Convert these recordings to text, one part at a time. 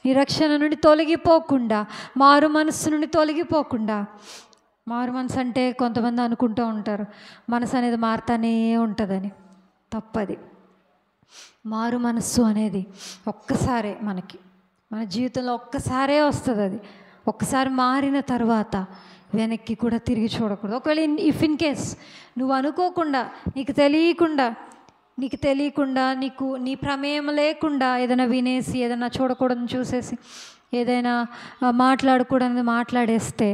నిరక్షణ నుండి తొలగిపోకుండా, మారు మనస్సు నుండి తొలగిపోకుండా. మారు మనసు అంటే కొంతమంది అనుకుంటూ ఉంటారు మనసు అనేది మారుతానే ఉంటుందని. తప్పది. మారు మనస్సు అనేది ఒక్కసారే మన జీవితంలో ఒక్కసారే వస్తుంది. అది ఒక్కసారి మారిన తర్వాత వెనక్కి కూడా తిరిగి చూడకూడదు. ఒకవేళ ఇన్ కేస్ నువ్వు అనుకోకుండా, నీకు తెలియకుండా నీ ప్రమేయం లేకుండా ఏదైనా వినేసి, ఏదైనా చూడకూడదని చూసేసి, ఏదైనా మాట్లాడకూడదని మాట్లాడేస్తే,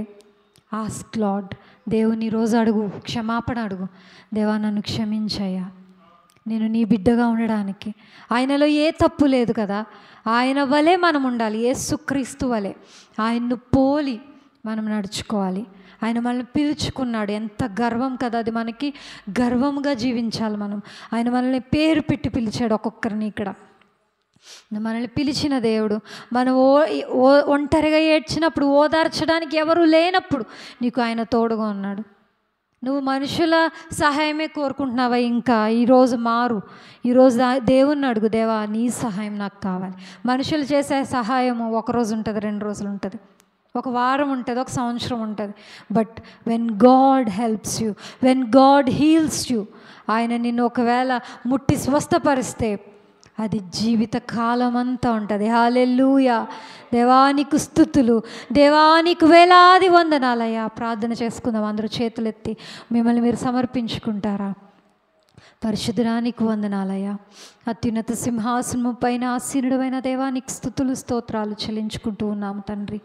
ఆస్క్ లార్డ్, దేవుని రోజు అడుగు, క్షమాపణ అడుగు. దేవా, నన్ను క్షమించయ్యా, నేను నీ బిడ్డగా ఉండడానికి. ఆయనలో ఏ తప్పు లేదు కదా. ఆయన వలె మనం ఉండాలి, యేసుక్రీస్తు వలె ఆయన్ను పోలి మనం నడుచుకోవాలి. ఆయన మనల్ని పిలుచుకున్నాడు, ఎంత గర్వం కదా అది. మనకి గర్వంగా జీవించాలి మనం. ఆయన మనల్ని పేరు పెట్టి పిలిచాడు ఒక్కొక్కరిని. ఇక్కడ మనల్ని పిలిచిన దేవుడు, మనం ఒంటరిగా ఏడ్చినప్పుడు, ఓదార్చడానికి ఎవరు లేనప్పుడు నీకు ఆయన తోడుగా ఉన్నాడు. నువ్వు మనుషుల సహాయమే కోరుకుంటున్నావా? ఇంకా ఈరోజు మారు. ఈరోజు దేవుణ్ణి అడుగు, దేవా నీ సహాయం నాకు కావాలి. మనుషులు చేసే సహాయము ఒకరోజు ఉంటుంది, 2 రోజులు ఉంటుంది, 1 వారం ఉంటుంది, 1 సంవత్సరం ఉంటుంది. But when God helps you, when God heels you, ఆయన నిన్ను ఒకవేళ ముట్టి స్వస్థపరిస్తే అది జీవిత కాలం అంతా ఉంటుంది. హల్లెలూయా. దేవానికి స్తుతులు, దేవానికి వేలాది వందనాలయ్యా. ప్రార్థన చేసుకుందాం అందరూ చేతులెత్తి. మిమ్మల్ని మీరు సమర్పించుకుంటారా? పరిశుద్ధరానికి వందనాలయ్యా. అత్యున్నత సింహాసనము పైన ఆసీనుడైన దేవానికి స్తుతులు స్తోత్రాలు చెల్లించుకుంటూ ఉన్నాము తండ్రి.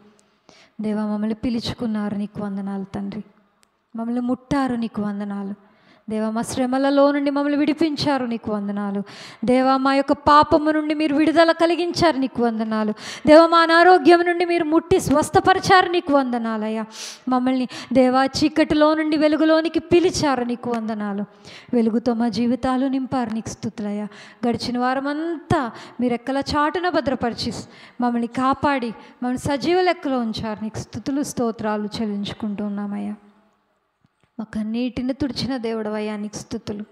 దేవా, మమ్మల్ని పిలుచుకున్నారు, నీకు వందనాలు తండ్రి. మమ్మల్ని ముట్టారు, నీకు వందనాలు దేవా. మా శ్రమలలో నుండి మమ్మల్ని విడిపించారు, నీకు వందనాలు దేవా. మా యొక్క పాపము నుండి మీరు విడుదల కలిగించారు, నీకు వందనాలు దేవా. మా అనారోగ్యం నుండి మీరు ముట్టి స్వస్థపరిచారు, నీకు వందనాలయ్యా. మమ్మల్ని దేవా చీకటిలో నుండి వెలుగులోనికి పిలిచారు, నీకు వందనాలు. వెలుగుతో మా జీవితాలు నింపారు, నీకు స్తుతులయ్యా. గడిచిన వారమంతా మీరు ఎక్కల చాటున భద్రపరిచి మమ్మల్ని కాపాడి మమ్మల్ని సజీవ లెక్కలో ఉంచారు, నీకు స్తుతులు స్తోత్రాలు చెల్లించుకుంటూ ఉన్నామయ్యా. మా కన్నీటిని తుడిచిన దేవుడవయ్యా, నీకు స్తుతులు.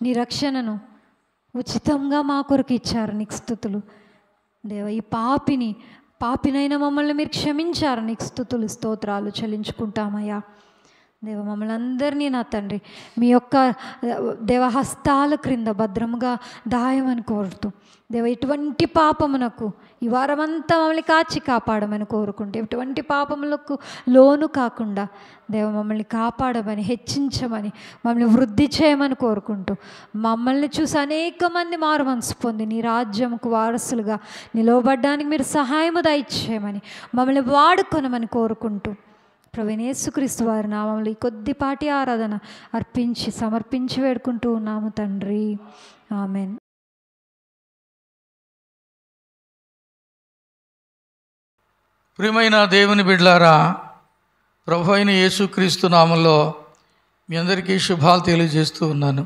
నీ రక్షణను ఉచితంగా మా కొరకు ఇచ్చారు, నీకు స్తుతులు దేవ. ఈ పాపినైనా మమ్మల్ని మీరు క్షమించారు, నీకు స్తుతులు స్తోత్రాలు చెల్లించుకుంటామయ్యా దేవ. మమ్మల్ని అందరినీ నా తండ్రి మీ యొక్క దేవహస్తాల క్రింద భద్రముగా దాయమని కోరుతూ దేవ, ఎటువంటి పాపమునకు ఈ వారమంతా మమ్మల్ని కాచి కాపాడమని కోరుకుంటూ, ఎటువంటి పాపములకు లోను కాకుండా దేవ మమ్మల్ని కాపాడమని, హెచ్చించమని, మమ్మల్ని వృద్ధి చేయమని కోరుకుంటూ, మమ్మల్ని చూసి అనేక మంది మారు మనసు పొంది నీ రాజ్యముకు వారసులుగా నిలవబడ్డానికి మీరు సహాయము దయచేయమని, మమ్మల్ని వాడుకొనమని కోరుకుంటూ, ప్రభువైన యేసుక్రీస్తు వారి నామములో ఈ కొద్దిపాటి ఆరాధన సమర్పించి వేడుకుంటూ ఉన్నాము తండ్రి. ఆమెన్. ప్రియమైన దేవుని బిడ్డలారా, ప్రభు అయిన యేసుక్రీస్తు నామంలో మీ అందరికీ శుభాలు తెలియజేస్తూ ఉన్నాను.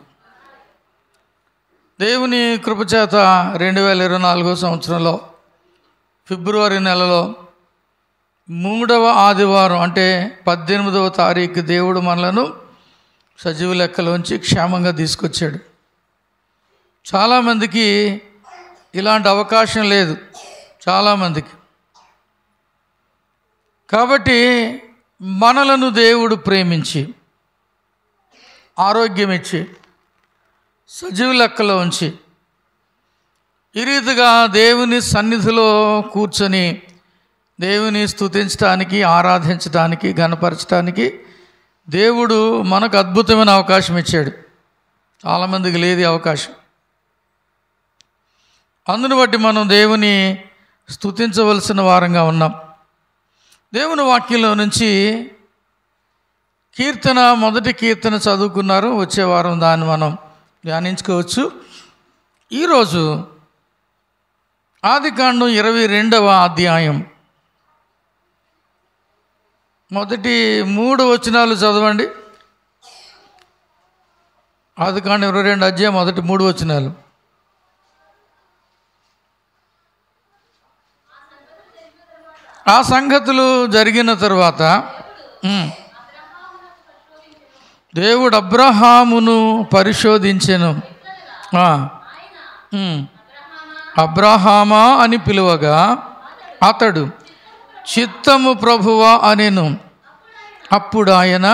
దేవుని కృపచేత 2024 సంవత్సరంలో ఫిబ్రవరి నెలలో 3వ ఆదివారం అంటే 18వ తారీఖు దేవుడు మనలను సజీవ లెక్కలోంచి క్షేమంగా తీసుకొచ్చాడు. చాలామందికి ఇలాంటి అవకాశం లేదు, చాలామందికి. కాబట్టి మనలను దేవుడు ప్రేమించి ఆరోగ్యం ఇచ్చి సజీవ లెక్కలో ఉంచి ఈ రీతిగా దేవుని సన్నిధిలో కూర్చొని దేవుని స్తుతించడానికి, ఆరాధించడానికి, ఘనపరచడానికి దేవుడు మనకు అద్భుతమైన అవకాశం ఇచ్చాడు. చాలామందికి లేదు అవకాశం. అందును బట్టి మనం దేవుని స్తుతించవలసిన వారంగా ఉన్నాం. దేవుని వాక్యంలో నుంచి మొదటి కీర్తన చదువుకున్నారు. వచ్చే వారం దాన్ని మనం ధ్యానించుకోవచ్చు. ఈరోజు ఆదికాండం 22వ అధ్యాయం మొదటి 3 వచనాలు చదవండి. ఆదికాండం 22 అధ్యాయం మొదటి 3 వచనాలు. ఆ సంగతులు జరిగిన తర్వాత దేవుడు అబ్రహామును పరిశోధించెను. అబ్రహామా అని పిలువగా అతడు, చిత్తము ప్రభువా అనెను. అప్పుడు ఆయన,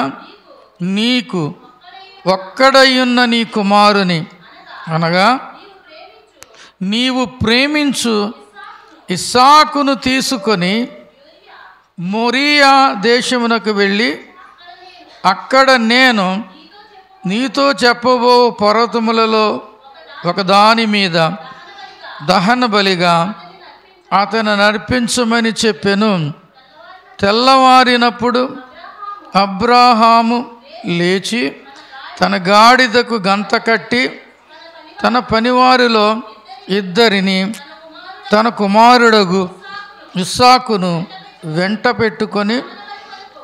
నీకు ఒక్కడయ్యున్న నీ కుమారుని, అనగా నీవు ప్రేమించు ఇస్సాకును తీసుకొని మొరియా దేశమునకు వెళ్ళి, అక్కడ నేను నీతో చెప్పబో పర్వతములలో ఒకదాని మీద దహన బలిగా అతను నర్పించమని చెప్పెను. తెల్లవారినప్పుడు అబ్రాహాము లేచి తన గాడిదకు గంత కట్టి తన పనివారిలో ఇద్దరిని తన కుమారుడగు ఇస్సాకును వెంట పెట్టుకొని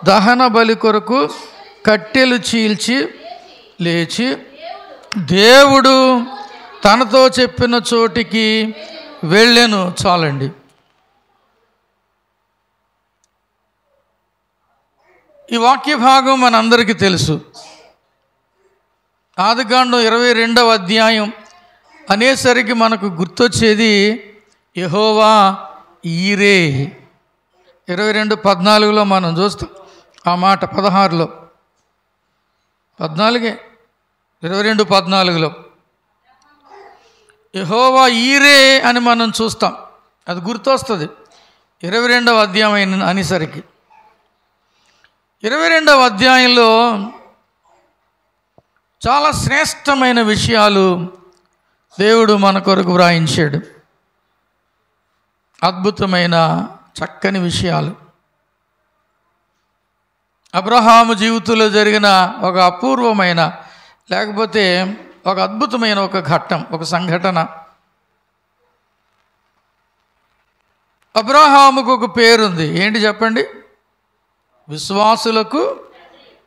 దహన బలి కొరకు కట్టెలు చీల్చి లేచి దేవుడు తనతో చెప్పిన చోటికి వెళ్ళెను. చాలండి. ఈ వాక్య భాగం మనందరికీ తెలుసు. ఆదికాండం 22వ అధ్యాయం అనేసరికి మనకు గుర్తొచ్చేది యెహోవా ఈరే. 22:14 మనం చూస్తాం ఆ మాట. 16లో 22:14 యెహోవా ఈరే అని మనం చూస్తాం. అది గుర్తొస్తుంది 22వ అధ్యాయం అనేసరికి. 22వ అధ్యాయంలో చాలా శ్రేష్టమైన విషయాలు దేవుడు మన కొరకు వ్రాయించాడు. అద్భుతమైన చక్కని విషయాలు. అబ్రహాము జీవితంలో జరిగిన ఒక అపూర్వమైన, లేకపోతే ఒక అద్భుతమైన ఒక ఘట్టం, ఒక సంఘటన. అబ్రహాముకు ఒక పేరుంది. ఏంటి చెప్పండి? విశ్వాసులకు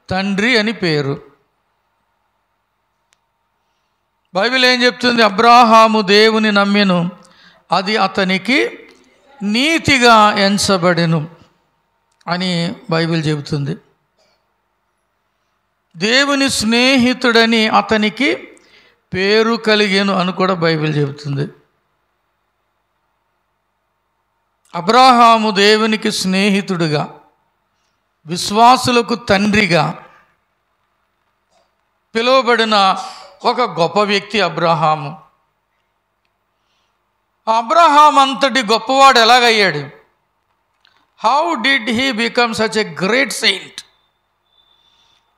తండ్రి అని పేరు. బైబిల్ ఏం చెప్తుంది? అబ్రహాము దేవుని నమ్మెను, అది అతనికి నీతిగా ఎంచబడెను అని బైబిల్ చెబుతుంది. దేవుని స్నేహితుడని అతనికి పేరు కలిగెను అని కూడా బైబిల్ చెబుతుంది. అబ్రహాము దేవునికి స్నేహితుడుగా, విశ్వాసులకు తండ్రిగా పిలువబడిన ఒక గొప్ప వ్యక్తి అబ్రహాము. అబ్రహాం అంతటి గొప్పవాడు ఎలాగయ్యాడు? How did he become such a great Saint?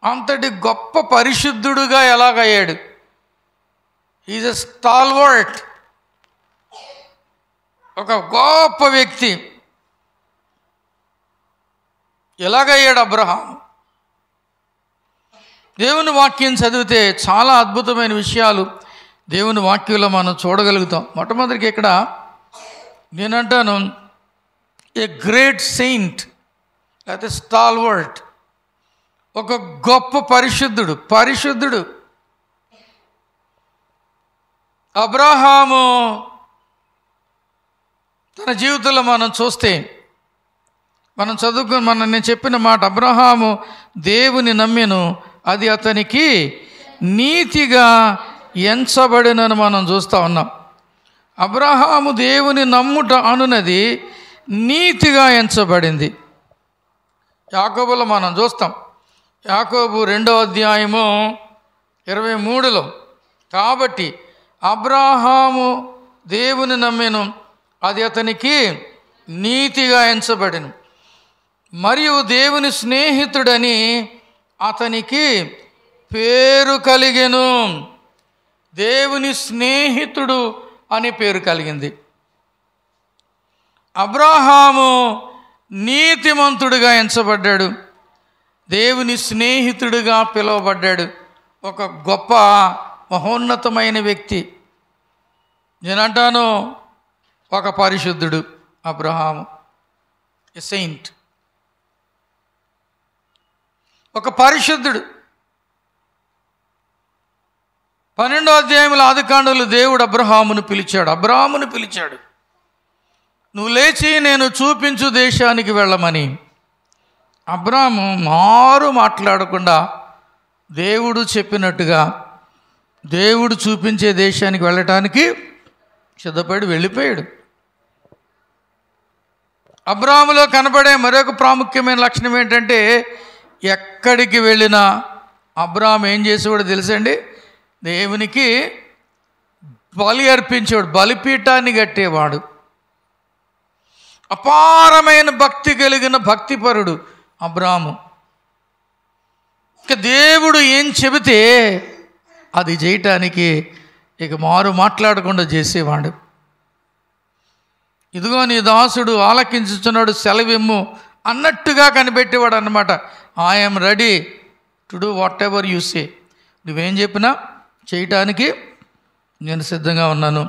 అంతటి గొప్ప పరిశుద్ధుడుగా ఎలాగయ్యాడు? ఈజ్ ఎ స్టాల్వర్ట్, ఒక గొప్ప వ్యక్తి. ఎలాగయ్యాడు అబ్రహాం? దేవుని వాక్యం చదివితే చాలా అద్భుతమైన విషయాలు దేవుని వాక్యంలో మనం చూడగలుగుతాం. మొట్టమొదటికి ఇక్కడ నేనంటాను ఏ గ్రేట్ సెయింట్, లేకపోతే స్టాల్వర్ట్, ఒక గొప్ప పరిశుద్ధుడు. అబ్రహాము తన జీవితంలో మనం చూస్తే, మనం నేను చెప్పిన మాట, అబ్రహాము దేవుని నమ్మెను, అది అతనికి నీతిగా ఎంచబడినని మనం చూస్తూ ఉన్నాం. అబ్రహాము దేవుని నమ్ముట అనున్నది నీతిగా ఎంచబడింది. యాకోబులో మనం చూస్తాం. యాకోబు 2వ అధ్యాయము 23లో, కాబట్టి అబ్రహాము దేవుని నమ్మెను, అది అతనికి నీతిగా ఎంచబడెను, మరియు దేవుని స్నేహితుడని అతనికి పేరు కలిగెను. దేవుని స్నేహితుడు అని పేరు కలిగింది. అబ్రహాము నీతిమంతుడిగా ఎంచబడ్డాడు, దేవుని స్నేహితుడిగా పిలువబడ్డాడు. ఒక గొప్ప మహోన్నతమైన వ్యక్తి. నేనంటాను ఒక పరిశుద్ధుడు అబ్రహాము, ఎ సెయింట్, ఒక పరిశుద్ధుడు. 12వ అధ్యాయంలో ఆదికాండంలో దేవుడు అబ్రహామును పిలిచాడు. నువ్వు లేచి నేను చూపించు దేశానికి వెళ్ళమని. అబ్రహాము మారు మాట్లాడకుండా దేవుడు చెప్పినట్టుగా దేవుడు చూపించే దేశానికి వెళ్ళటానికి సిద్ధపడి వెళ్ళిపోయాడు. అబ్రాహాములో కనబడే మరొక ప్రాముఖ్యమైన లక్షణం ఏంటంటే, ఎక్కడికి వెళ్ళినా అబ్రాహాం ఏం చేసేవాడు తెలుసండి? దేవునికి బలి అర్పించేవాడు, బలిపీఠాన్ని కట్టేవాడు. అపారమైన భక్తి కలిగిన భక్తిపరుడు అబ్రాహాము. ఇక దేవుడు ఏం చెబితే అది చేయటానికి ఇక మారు మాట్లాడకుండా చేసేవాడు. ఇదిగో నీ దాసుడు ఆలకించుచున్నాడు, సెలవిమ్ము అన్నట్టుగా కనిపెట్టేవాడు అన్నమాట. I'm ready to do what ever you say. నువ్వేం చెప్పినా చేయటానికి నేను సిద్ధంగా ఉన్నాను.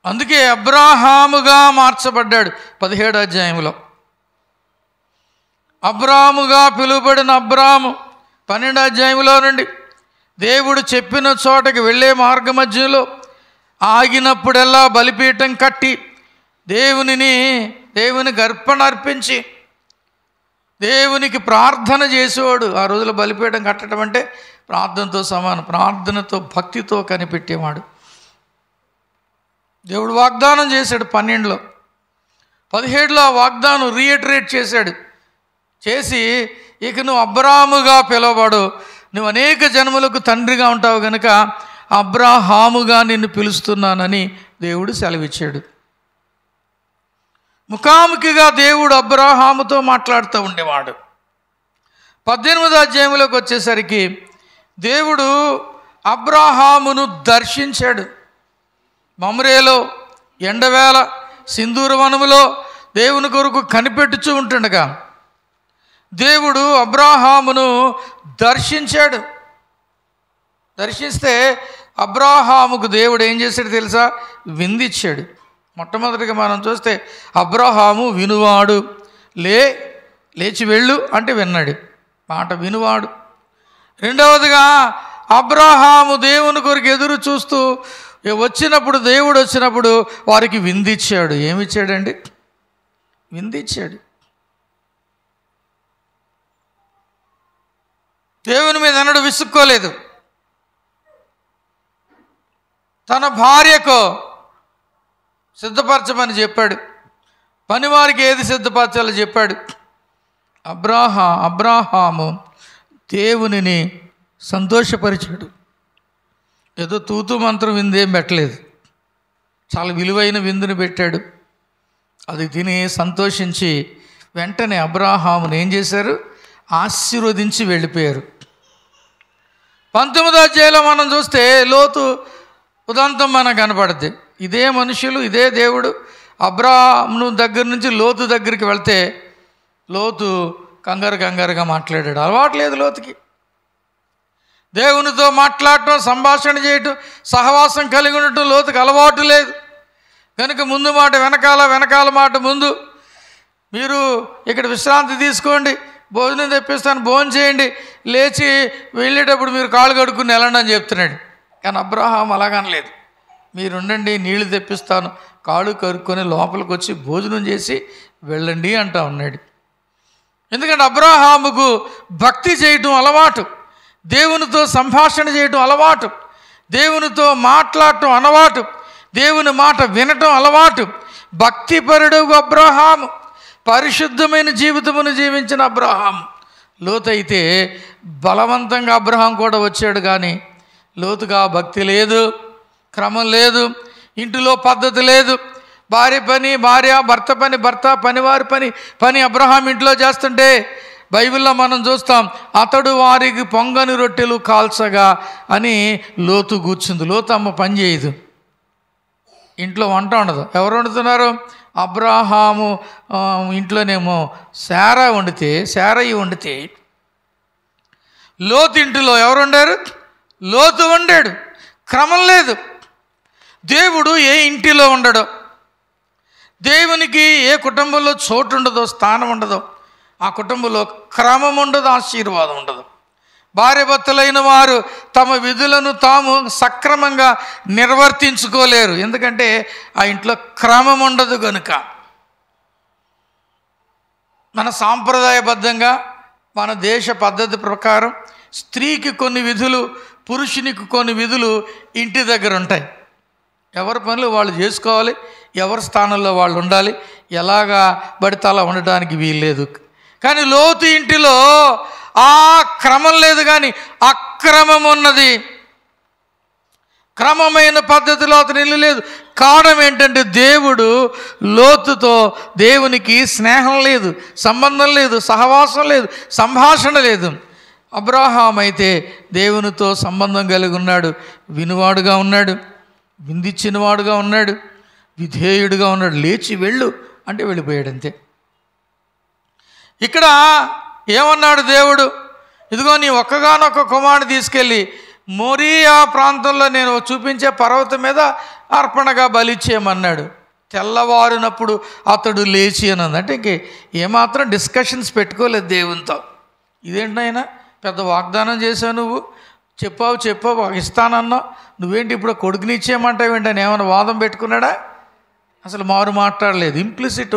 అందుకే అబ్రాహాముగా మార్చబడ్డాడు 17వ అధ్యాయంలో. అబ్రాహాముగా పిలువబడిన అబ్రాహాము 12వ అధ్యాయంలో నుండి దేవుడు చెప్పిన చోటకి వెళ్ళే మార్గ మధ్యలో ఆగినప్పుడల్లా బలిపీఠం కట్టి దేవునికి అర్పణ అర్పించి దేవునికి ప్రార్థన చేసేవాడు. ఆ రోజుల్లో బలిపీఠం కట్టడం అంటే ప్రార్థనతో సమానం. ప్రార్థనతో భక్తితో కనిపెట్టేవాడు. దేవుడు వాగ్దానం చేశాడు 12లో, 17లో ఆ వాగ్దానం రీఇటరేట్ చేశాడు. చేసి ఇక నువ్వు అబ్రాహాముగా పిలువబడు, నువ్వు అనేక జన్మలకు తండ్రిగా ఉంటావు కనుక అబ్రాహాముగా నిన్ను పిలుస్తున్నానని దేవుడు సెలవిచ్చాడు. ముఖాముఖిగా దేవుడు అబ్రాహాముతో మాట్లాడుతూ ఉండేవాడు. 18వ అధ్యాయంలోకి వచ్చేసరికి దేవుడు అబ్రాహామును దర్శించాడు. మమ్రేలో ఎండవేళ సింధూర వనములో దేవుని కొరకు కనిపెట్టుచూ ఉంటుండగా దేవుడు అబ్రాహామును దర్శించాడు. దర్శిస్తే అబ్రాహాముకు దేవుడు ఏం చేశాడు తెలుసా? విందిచ్చాడు. మొట్టమొదటిగా మనం చూస్తే అబ్రాహాము వినువాడు. లేచి వెళ్ళు అంటే విన్నాడు, మాట వినువాడు. రెండవదిగా అబ్రాహాము దేవుని కొరకు ఎదురు చూస్తూ దేవుడు వచ్చినప్పుడు వారికి విందిచ్చాడు. ఏమిచ్చాడండి? విందిచ్చాడు. దేవుని మీద అన్నడు విసుక్కోలేదు. తన భార్యకు సిద్ధపరచమని చెప్పాడు. పనివారికి ఏది సిద్ధపరచాలో చెప్పాడు. అబ్రాహాము దేవునిని సంతోషపరిచాడు. ఏదో తూతు మంత్రం విందేం పెట్టలేదు, చాలా విలువైన విందుని పెట్టాడు. అది తిని సంతోషించి వెంటనే అబ్రాహామును ఏం చేశారు? ఆశీర్వదించి వెళ్ళిపోయారు. 19వ అధ్యాయంలో మనం చూస్తే లోతు ఉదంతం మనకు కనపడుద్ది. ఇదే మనుషులు, ఇదే దేవుడు అబ్రాహాము దగ్గర నుంచి లోతు దగ్గరికి వెళ్తే లోతు కంగారుగా మాట్లాడాడు. అలవాటు లేదు లోతుకి. దేవునితో మాట్లాడటం, సంభాషణ చేయటం, సహవాసం కలిగి ఉండటం లోతుకి అలవాటు లేదు కనుక ముందు మాట వెనకాల మాట ముందు. మీరు ఇక్కడ విశ్రాంతి తీసుకోండి, భోజనం తెప్పిస్తాను, భోజనం చేయండి, లేచి వెళ్ళేటప్పుడు మీరు కాళ్ళు కడుక్కుని వెళ్ళండి అని చెప్తున్నాడు. కానీ అబ్రాహాం అలాగనలేదు. మీరుండండి, నీళ్లు తెప్పిస్తాను, కాళ్ళు కడుక్కొని లోపలికి వచ్చి భోజనం చేసి వెళ్ళండి అంటా ఉన్నాడు. ఎందుకంటే అబ్రాహాముకు భక్తి చేయటం అలవాటు, దేవునితో సంభాషణ చేయటం అలవాటు, దేవునితో మాట్లాడటం అలవాటు, దేవుని మాట వినటం అలవాటు. భక్తిపరుడు అబ్రాహాము, పరిశుద్ధమైన జీవితమును జీవించిన అబ్రాహాము. లోతైతే బలవంతంగా అబ్రాహాం కూడా వచ్చాడు, కానీ లోతుగా భక్తి లేదు, క్రమం లేదు, ఇంటిలో పద్ధతి లేదు. భార్య, భర్త, పనివారి పని అబ్రహాం ఇంట్లో చేస్తుంటే బైబిల్లో మనం చూస్తాం, అతడు వారికి పొంగని రొట్టెలు కాల్చగా అని లోతు కూర్చుంది. లోతు అమ్మ పని చేయదు, ఇంట్లో వంట ఉండదు. ఎవరు వండుతున్నారు? అబ్రహాము ఇంట్లోనేమో శారయి వండితే లోతు ఇంటిలో ఎవరు వండారు? లోతు వండాడు. క్రమం లేదు. దేవుడు ఏ ఇంటిలో ఉండడో, దేవునికి ఏ కుటుంబంలో చోటు ఉండదో, స్థానం ఉండదో, ఆ కుటుంబంలో క్రమం ఉండదు, ఆశీర్వాదం ఉండదు. భార్యాభర్తలైన వారు తమ విధులను తాము సక్రమంగా నిర్వర్తించుకోలేరు, ఎందుకంటే ఆ ఇంట్లో క్రమం ఉండదు కనుక. మన సాంప్రదాయబద్ధంగా మన దేశ పద్ధతి ప్రకారం స్త్రీకి కొన్ని విధులు, పురుషునికి కొన్ని విధులు ఇంటి దగ్గర ఉంటాయి. ఎవరి పనులు వాళ్ళు చేసుకోవాలి, ఎవరి స్థానంలో వాళ్ళు ఉండాలి. ఎలాగా పడితే అలా ఉండటానికి వీల్లేదు. కానీ లోతు ఇంటిలో ఆ క్రమం లేదు, కానీ అక్రమం ఉన్నది. క్రమమైన పద్ధతిలో అతను ఇల్లు లేదు. కారణం ఏంటంటే దేవుడు లోతుతో దేవునికి స్నేహం లేదు, సంబంధం లేదు, సహవాసం లేదు, సంభాషణ లేదు. అబ్రహాం అయితే దేవునితో సంబంధం కలిగి ఉన్నాడు, వినువాడుగా ఉన్నాడు, విందిచ్చినవాడుగా ఉన్నాడు, విధేయుడుగా ఉన్నాడు. లేచి వెళ్ళు అంటే వెళ్ళిపోయాడు అంతే. ఇక్కడ ఏమన్నాడు దేవుడు? ఇదిగో నీ ఒక్కగానొక్క కుమారుని తీసుకెళ్ళి మోరియా ప్రాంతంలో నేను చూపించే పర్వతం మీద అర్పణగా బలిచ్చేయమన్నాడు. తెల్లవారినప్పుడు అతడు లేచి అని అంది. అంటే ఇంకే ఏమాత్రం డిస్కషన్స్ పెట్టుకోలేదు దేవునితో. ఇదేంటైనా పెద్ద వాగ్దానం చేసావు, నువ్వు చెప్పావు ఇస్తానన్నావు, నువ్వేంటి ఇప్పుడు కొడుకుని ఇచ్చేయమంటావు ఏంటని ఏమైనా వాదం పెట్టుకున్నాడా? అసలు మారు మాట్లాడలేదు. ఇంప్లిసిట్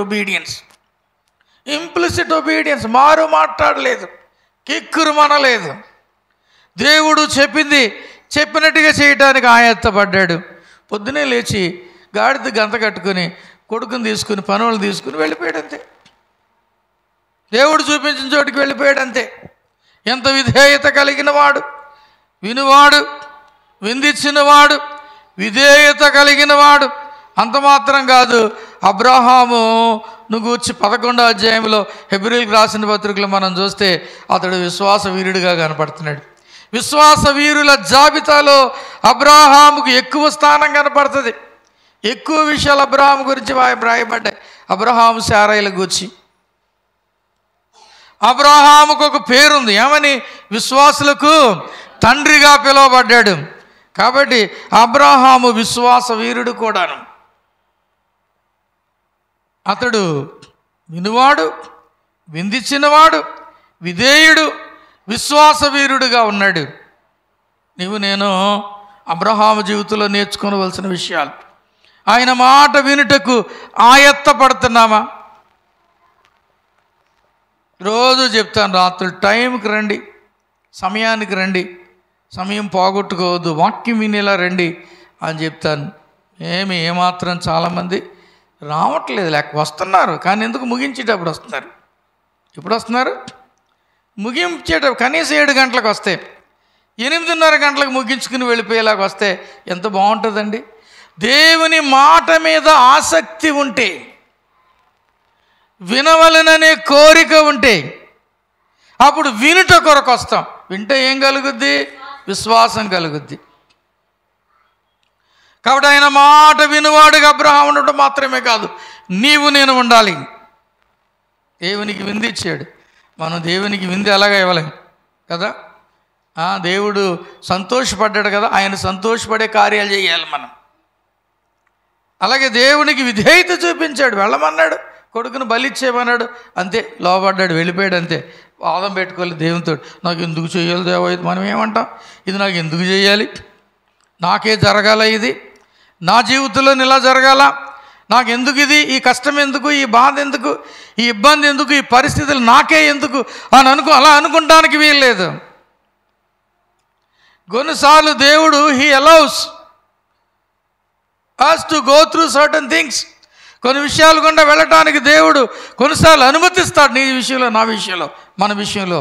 ఒబీడియన్స్, మారు మాట్లాడలేదు, కిక్కురు మనలేదు. దేవుడు చెప్పినట్టుగా చేయటానికి ఆయత్తపడ్డాడు. పొద్దునే లేచి గాడిద గంత కట్టుకుని కొడుకుని తీసుకుని పనులు తీసుకుని వెళ్ళిపోయాడు అంతే. దేవుడు చూపించిన చోటికి వెళ్ళిపోయాడు అంతే. ఎంత విధేయత కలిగిన వాడు, వినువాడు, విందిచ్చినవాడు, విధేయత కలిగిన వాడు. అంత మాత్రం కాదు, అబ్రహాము గూర్చి 11వ అధ్యాయంలో హెబ్రీయులకు రాసిన పత్రికలో మనం చూస్తే అతడు విశ్వాస వీరుడిగా కనపడుతున్నాడు. విశ్వాస వీరుల జాబితాలో అబ్రహాముకు ఎక్కువ స్థానం కనపడుతుంది. ఎక్కువ విషయాలు అబ్రహాము గురించి వ్రాయబడ్డాయి. అబ్రహాము శారయిల గూర్చి అబ్రహాముకు ఒక పేరుంది. ఏమని? విశ్వాసులకు తండ్రిగా పిలువబడ్డాడు. కాబట్టి అబ్రహాము విశ్వాస వీరుడు కూడాను. అతడు వినువాడు, విందిచ్చినవాడు, విధేయుడు, విశ్వాస వీరుడుగా ఉన్నాడు. నేను అబ్రహాము జీవితంలో నేర్చుకోవలసిన విషయాలు. ఆయన మాట వినుటకు ఆయత్తపడుతున్నామా? రోజు చెప్తాను, రాత్రులు టైంకి రండి, సమయానికి రండి, సమయం పోగొట్టుకోవద్దు, వాక్యం వినేలా రండి అని చెప్తాను. ఏమాత్రం చాలామంది రావట్లేదు, వస్తున్నారు కానీ ఎందుకు ముగించేటప్పుడు వస్తున్నారు. ఎప్పుడు వస్తున్నారు? ముగించేటప్పుడు కనీసం 7 గంటలకు వస్తే, 8:30 గంటలకు ముగించుకుని వెళ్ళిపోయేలాగా వస్తే ఎంత బాగుంటుందండి. దేవుని మాట మీద ఆసక్తి ఉంటే, వినవలననే కోరిక ఉంటే అప్పుడు వినుట కొరకు వస్తాం. వింటే ఏం కలుగుద్ది? విశ్వాసం కలుగుద్ది. కాబట్టి ఆయన మాట వినువాడుగా అబ్రహాము ఉండటం మాత్రమే కాదు, నేను ఉండాలి. దేవునికి విందు ఇచ్చాడు. మనం దేవునికి విందు ఎలాగ ఇవ్వలేం కదా. దేవుడు సంతోషపడ్డాడు కదా, ఆయన సంతోషపడే కార్యాలు చేయాలి మనం. అలాగే దేవునికి విధేయత చూపించాడు. వెళ్ళమన్నాడు, కొడుకును బలిచ్చేయమన్నాడు, అంతే, లోబడ్డాడు, వెళ్ళిపోయాడు అంతే. వాదం పెట్టుకోలేదు దేవునితో. నాకు ఎందుకు చేయాలి దేవా? మనం ఏమంటాం? ఇది నాకు ఎందుకు చేయాలి? నాకే జరగాల, ఇది నా జీవితంలో ఇలా జరగాల, నాకు ఎందుకు ఇది, ఈ కష్టం ఎందుకు, ఈ బాధ ఎందుకు, ఈ ఇబ్బంది ఎందుకు, ఈ పరిస్థితులు నాకే ఎందుకు అని అలా అనుకుంటానికి వీల్లేదు. కొన్నిసార్లు దేవుడు he allows us to go through certain things. కొన్ని విషయాలు గుండా వెళ్ళటానికి దేవుడు కొన్నిసార్లు అనుమతిస్తాడు, నీ విషయంలో, నా విషయంలో, మన విషయంలో.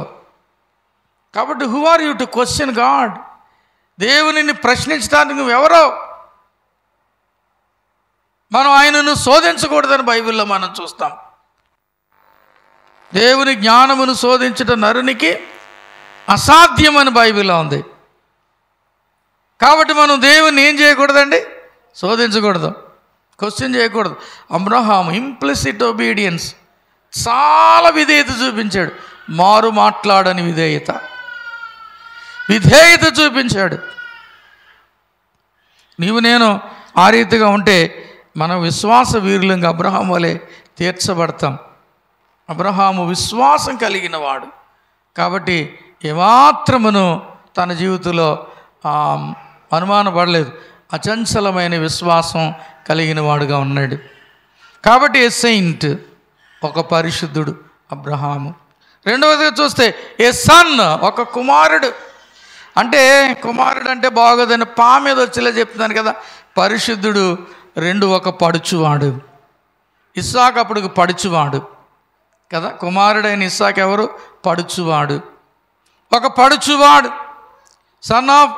కాబట్టి who are you to question God? దేవునిని ప్రశ్నించడానికి నువ్వెవరో? మనం ఆయనను శోధించకూడదని బైబిల్లో మనం చూస్తాం. దేవుని జ్ఞానమును శోధించటం నరునికి అసాధ్యమని బైబిల్లో ఉంది. కాబట్టి మనం దేవుని ఏం చేయకూడదండి? శోధించకూడదు, క్వశ్చన్ చేయకూడదు. అబ్రహాం ఇంప్లిసిట్ ఒబీడియన్స్, చాలా విధేయత చూపించాడు. మారు మాట్లాడని విధేయత చూపించాడు. నేను ఆ రీతిగా ఉంటే మనం విశ్వాస వీరులంగా అబ్రహాం వలె తీర్చబడతాం. అబ్రహాము విశ్వాసం కలిగిన వాడు కాబట్టి ఏమాత్రమును తన జీవితంలో అనుమానపడలేదు. అచంచలమైన విశ్వాసం కలిగిన వాడుగా ఉన్నాడు. కాబట్టి ఏ సెయింట్, ఒక పరిశుద్ధుడు అబ్రహాము. రెండవదిగా చూస్తే ఏ సన్, ఒక కుమారుడు. అంటే కుమారుడు అంటే బాగోదని మీద వచ్చేలా చెప్తున్నాను కదా. పరిశుద్ధుడు, 2 ఒక పడుచువాడు. ఇస్సాకు అప్పుడు పడుచువాడు కదా. కుమారుడైన ఇస్సాకు ఎవరు? పడుచువాడు, ఒక పడుచువాడు. Son of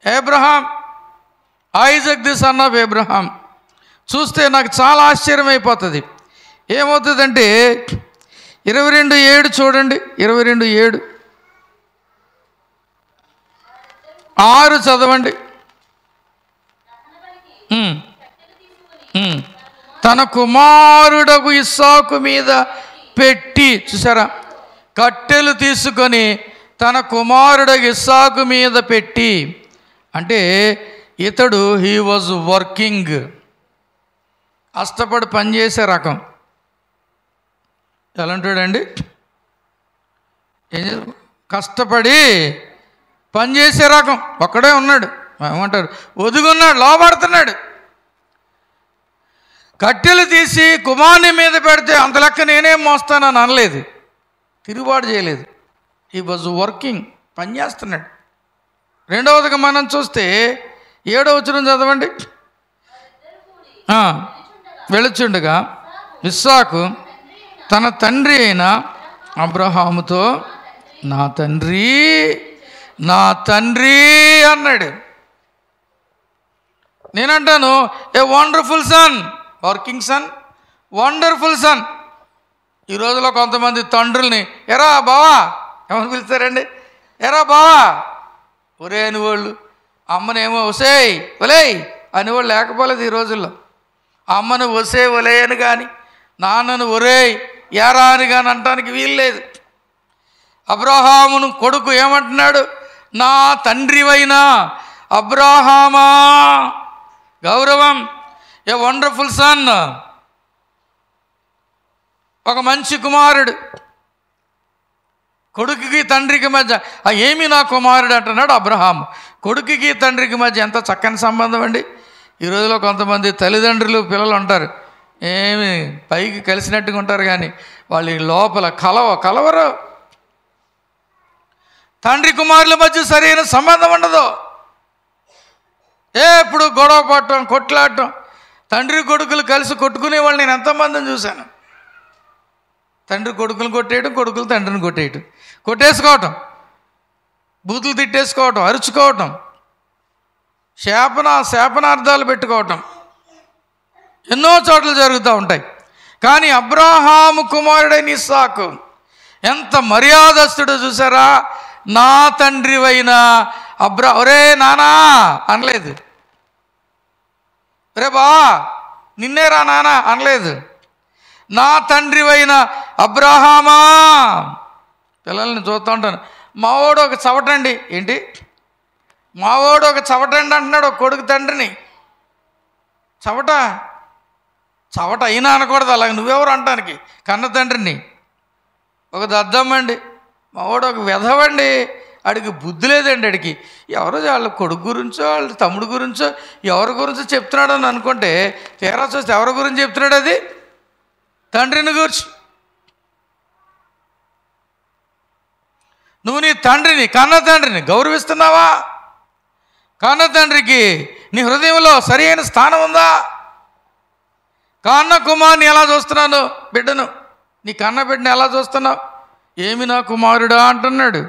Abraham, Isaac the son of Abraham. చూస్తే నాకు చాలా ఆశ్చర్యం అయిపోతుంది. ఏమవుతుందంటే 22:7 చూడండి. 22:7 6 చదవండి. తన కుమారుడకు ఇస్సాకు మీద పెట్టి, చూసారా, కట్టెలు తీసుకొని తన కుమారుడకు ఇస్సాకు మీద పెట్టి. అంటే ఇతడు హీ వాజ్ వర్కింగ్, కష్టపడి పనిచేసే రకం. ఎలా అంటాడండి? కష్టపడి పనిచేసే రకం. ఒక్కడే ఉన్నాడు, ఏమంటారు, ఒదుగున్నాడు, లోపడుతున్నాడు. కట్టెలు తీసి కుమారుని మీద పెడితే అంత లెక్క నేనేం మోస్తానని అనలేదు, తిరుగుబాటు చేయలేదు. ఈ వాజ్ వర్కింగ్, పనిచేస్తున్నాడు. రెండవదిగా మనం చూస్తే 7వ వచనం చదవండి. వెళుచుండగా ఇస్సాకు తన తండ్రి అయిన అబ్రహాముతో, నా తండ్రి, నా తండ్రి అన్నాడు. నేనంటాను, a wonderful son, working son, wonderful son. ఈ రోజులో కొంతమంది తండ్రుల్ని ఎరా బావా ఏమని పిలుస్తారండి? ఎరా బావా, ఒరే అనేవాళ్ళు. అమ్మనేమో ఒసేయ్ ఒలేయ్ అనేవాళ్ళు లేకపోలేదు ఈ రోజుల్లో. అమ్మను ఒసే ఒలే అని కానీ, నాన్నను ఒరేయ్ ఎరా అని కానీ అనటానికి వీల్లేదు. అబ్రహామును కొడుకు ఏమంటున్నాడు? నా తండ్రివైనా అబ్రహామా. గౌరవం. ఏ వండర్ఫుల్ సన్, ఒక మంచి కుమారుడు. కొడుకుకి తండ్రికి మధ్య ఏమి నా కుమారుడు అంటున్నాడు అబ్రహాము. కొడుకుకి తండ్రికి మధ్య ఎంత చక్కని సంబంధం అండి. ఈ రోజులో కొంతమంది తల్లిదండ్రులు పిల్లలు ఉంటారు, ఏమి పైకి కలిసినట్టుగా ఉంటారు కానీ వాళ్ళ లోపల కలవరు. తండ్రి కుమారుల మధ్య సరైన సంబంధం ఉండదు. ఎప్పుడు గొడవ పడటం, కొట్లాడటం. తండ్రి కొడుకులు కలిసి కొట్టుకునే వాళ్ళు నేను ఎంతమందిని చూశాను. తండ్రి కొడుకులు కొట్టేయడం, కొడుకులు తండ్రిని కొట్టేయటం, కొట్టేసుకోవటం, బూతులు తిట్టేసుకోవటం, అరుచుకోవటం, శాపనార్థాలు పెట్టుకోవటం ఎన్నో చోట్ల జరుగుతూ ఉంటాయి. కానీ అబ్రహాము కుమారుడైన ఇస్సాకు ఎంత మర్యాదస్తుడో చూసారా. నా తండ్రివైన ఒరే నానా అనలేదు, రే బా నిన్నేరా నానా అనలేదు. నా తండ్రివైన అబ్రహామా. పిల్లల్ని చూస్తూ ఉంటాను, మావోడు ఒక చవటండి. ఏంటి మావోడు ఒక చవటండి అంటున్నాడు ఒక కొడుకు తండ్రిని. చవట అయినా అనకూడదు, అలాగే నువ్వెవరు అంటానికి కన్న తండ్రిని. ఒక దద్దమ్మండి, మావాడు ఒక వెధవండి, ఆడికి బుద్ధి లేదండి. ఆడికి ఎవరో వాళ్ళ కొడుకు గురించో వాళ్ళ తమ్ముడు గురించో ఎవరి గురించో చెప్తున్నాడు అని అనుకుంటే తీరా చూస్తే ఎవరి గురించి చెప్తున్నాడు? అది తండ్రిని గురించి. నువ్వు నీ తండ్రిని, కన్న తండ్రిని గౌరవిస్తున్నావా? కన్న తండ్రికి నీ హృదయంలో సరైన స్థానం ఉందా? కన్న కుమారుని ఎలా చూస్తున్నాను? బిడ్డను, నీ కన్న బిడ్డను ఎలా చూస్తున్నావు? ఏమి నా కుమారుడా అంటున్నాడు